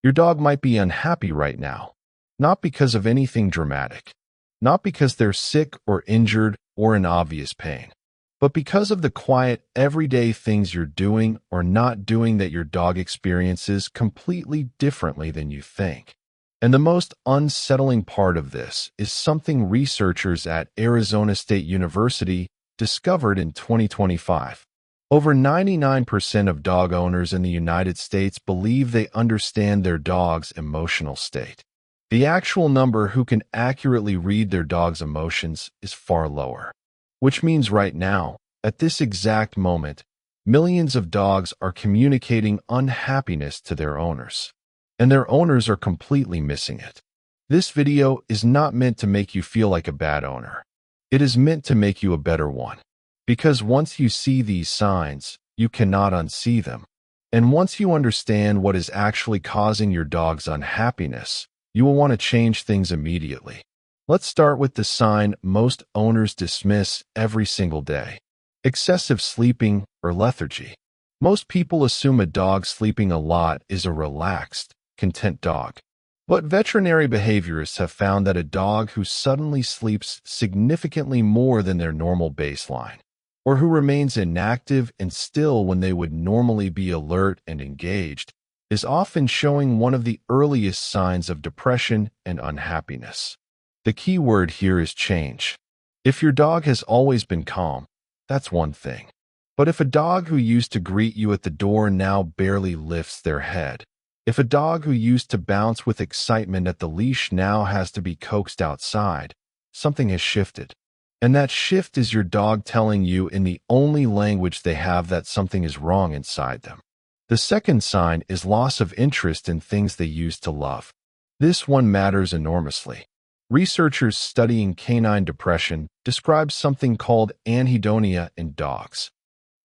Your dog might be unhappy right now, not because of anything dramatic, not because they're sick or injured or in obvious pain, but because of the quiet, everyday things you're doing or not doing that your dog experiences completely differently than you think. And the most unsettling part of this is something researchers at Arizona State University discovered in 2025. Over 99% of dog owners in the United States believe they understand their dog's emotional state. The actual number who can accurately read their dog's emotions is far lower. Which means right now, at this exact moment, millions of dogs are communicating unhappiness to their owners. And their owners are completely missing it. This video is not meant to make you feel like a bad owner. It is meant to make you a better one. Because once you see these signs, you cannot unsee them. And once you understand what is actually causing your dog's unhappiness, you will want to change things immediately. Let's start with the sign most owners dismiss every single day: excessive sleeping or lethargy. Most people assume a dog sleeping a lot is a relaxed, content dog. But veterinary behaviorists have found that a dog who suddenly sleeps significantly more than their normal baseline, or who remains inactive and still when they would normally be alert and engaged, is often showing one of the earliest signs of depression and unhappiness. The key word here is change. If your dog has always been calm, that's one thing. But if a dog who used to greet you at the door now barely lifts their head, if a dog who used to bounce with excitement at the leash now has to be coaxed outside, something has shifted. And that shift is your dog telling you in the only language they have that something is wrong inside them. The second sign is loss of interest in things they used to love. This one matters enormously. Researchers studying canine depression describe something called anhedonia in dogs.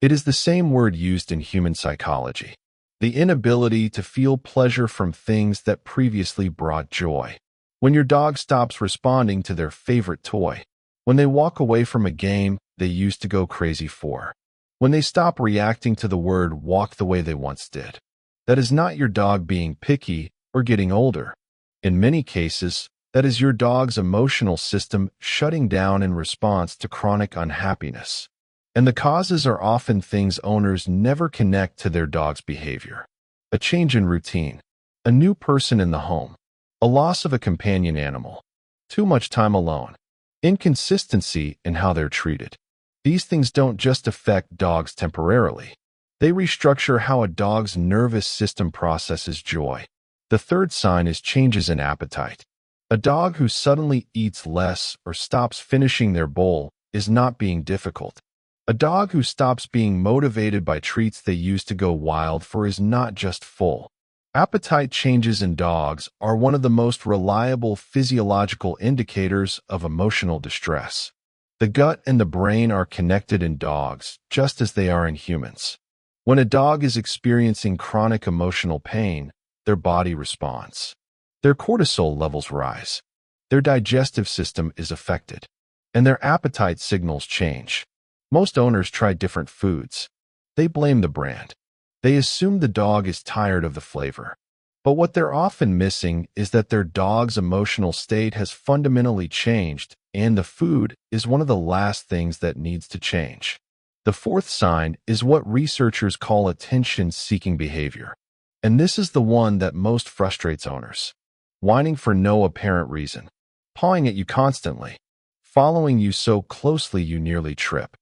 It is the same word used in human psychology. The inability to feel pleasure from things that previously brought joy. When your dog stops responding to their favorite toy. When they walk away from a game they used to go crazy for. When they stop reacting to the word walk the way they once did. That is not your dog being picky or getting older. In many cases, that is your dog's emotional system shutting down in response to chronic unhappiness. And the causes are often things owners never connect to their dog's behavior. A change in routine, a new person in the home, a loss of a companion animal, too much time alone, inconsistency in how they're treated. These things don't just affect dogs temporarily. They restructure how a dog's nervous system processes joy. The third sign is changes in appetite. A dog who suddenly eats less or stops finishing their bowl is not being difficult. A dog who stops being motivated by treats they used to go wild for is not just full. Appetite changes in dogs are one of the most reliable physiological indicators of emotional distress. The gut and the brain are connected in dogs, just as they are in humans. When a dog is experiencing chronic emotional pain, their body responds. Their cortisol levels rise. Their digestive system is affected. And their appetite signals change. Most owners try different foods. They blame the brand. They assume the dog is tired of the flavor. But what they're often missing is that their dog's emotional state has fundamentally changed, and the food is one of the last things that needs to change. The fourth sign is what researchers call attention-seeking behavior. And this is the one that most frustrates owners. Whining for no apparent reason, pawing at you constantly, following you so closely you nearly trip,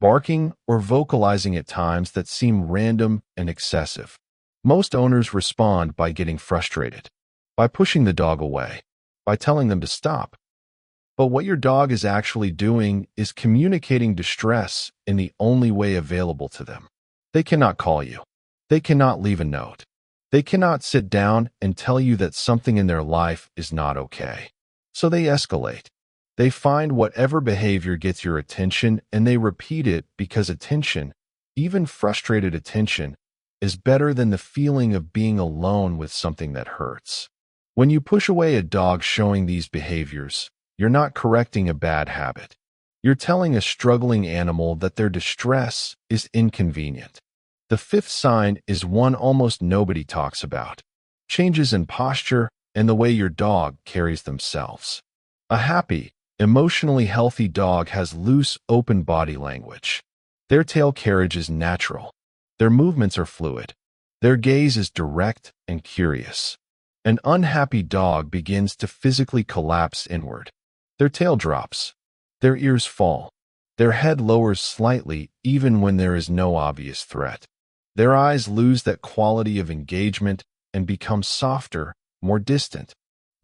barking or vocalizing at times that seem random and excessive. Most owners respond by getting frustrated, by pushing the dog away, by telling them to stop. But what your dog is actually doing is communicating distress in the only way available to them. They cannot call you. They cannot leave a note. They cannot sit down and tell you that something in their life is not okay. So they escalate. They find whatever behavior gets your attention and they repeat it because attention, even frustrated attention, is better than the feeling of being alone with something that hurts. When you push away a dog showing these behaviors, you're not correcting a bad habit. You're telling a struggling animal that their distress is inconvenient. The fifth sign is one almost nobody talks about: changes in posture, and the way your dog carries themselves. A happy, emotionally healthy dog has loose, open body language. Their tail carriage is natural. Their movements are fluid. Their gaze is direct and curious. An unhappy dog begins to physically collapse inward. Their tail drops. Their ears fall. Their head lowers slightly even when there is no obvious threat. Their eyes lose that quality of engagement and become softer, more distant.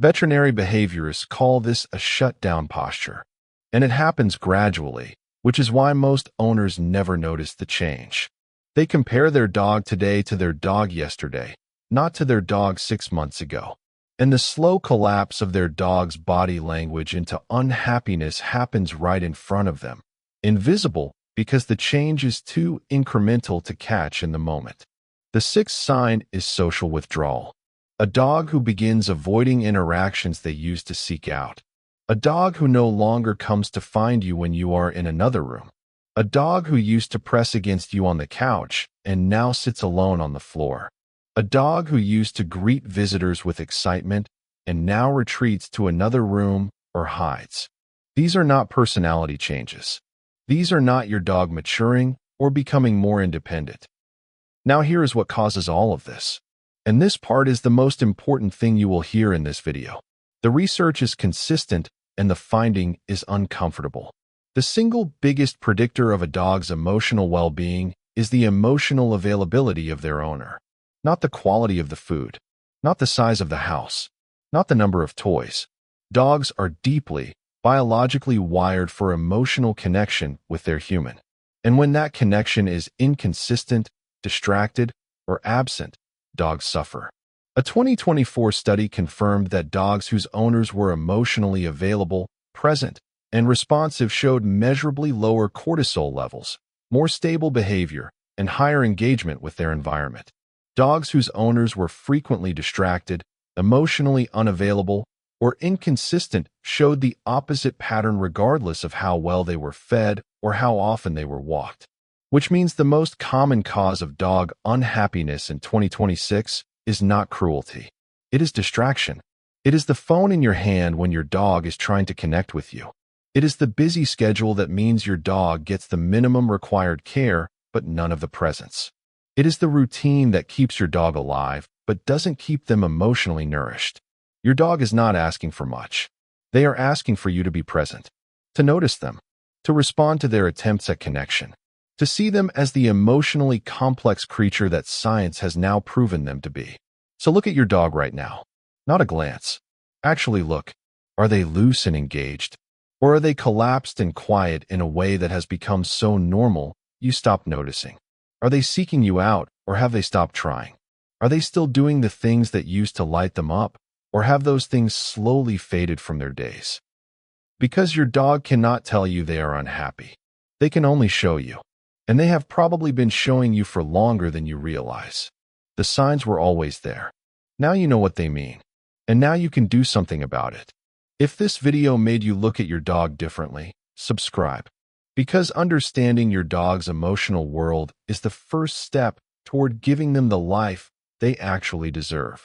Veterinary behaviorists call this a shutdown posture, and it happens gradually, which is why most owners never notice the change. They compare their dog today to their dog yesterday, not to their dog 6 months ago. And the slow collapse of their dog's body language into unhappiness happens right in front of them, invisible because the change is too incremental to catch in the moment. The sixth sign is social withdrawal. A dog who begins avoiding interactions they used to seek out. A dog who no longer comes to find you when you are in another room. A dog who used to press against you on the couch and now sits alone on the floor. A dog who used to greet visitors with excitement and now retreats to another room or hides. These are not personality changes. These are not your dog maturing or becoming more independent. Now here is what causes all of this. And this part is the most important thing you will hear in this video. The research is consistent and the finding is uncomfortable. The single biggest predictor of a dog's emotional well-being is the emotional availability of their owner. Not the quality of the food, not the size of the house, not the number of toys. Dogs are deeply, biologically wired for emotional connection with their human. And when that connection is inconsistent, distracted, or absent, dogs suffer. A 2024 study confirmed that dogs whose owners were emotionally available, present, and responsive showed measurably lower cortisol levels, more stable behavior, and higher engagement with their environment. Dogs whose owners were frequently distracted, emotionally unavailable, or inconsistent showed the opposite pattern regardless of how well they were fed or how often they were walked. Which means the most common cause of dog unhappiness in 2026 is not cruelty. It is distraction. It is the phone in your hand when your dog is trying to connect with you. It is the busy schedule that means your dog gets the minimum required care but none of the presence. It is the routine that keeps your dog alive but doesn't keep them emotionally nourished. Your dog is not asking for much. They are asking for you to be present, to notice them, to respond to their attempts at connection, to see them as the emotionally complex creature that science has now proven them to be. So look at your dog right now. Not a glance. Actually look. Are they loose and engaged? Or are they collapsed and quiet in a way that has become so normal you stop noticing? Are they seeking you out, or have they stopped trying? Are they still doing the things that used to light them up, or have those things slowly faded from their days? Because your dog cannot tell you they are unhappy. They can only show you. And they have probably been showing you for longer than you realize. The signs were always there. Now you know what they mean. And now you can do something about it. If this video made you look at your dog differently, subscribe. Because understanding your dog's emotional world is the first step toward giving them the life they actually deserve.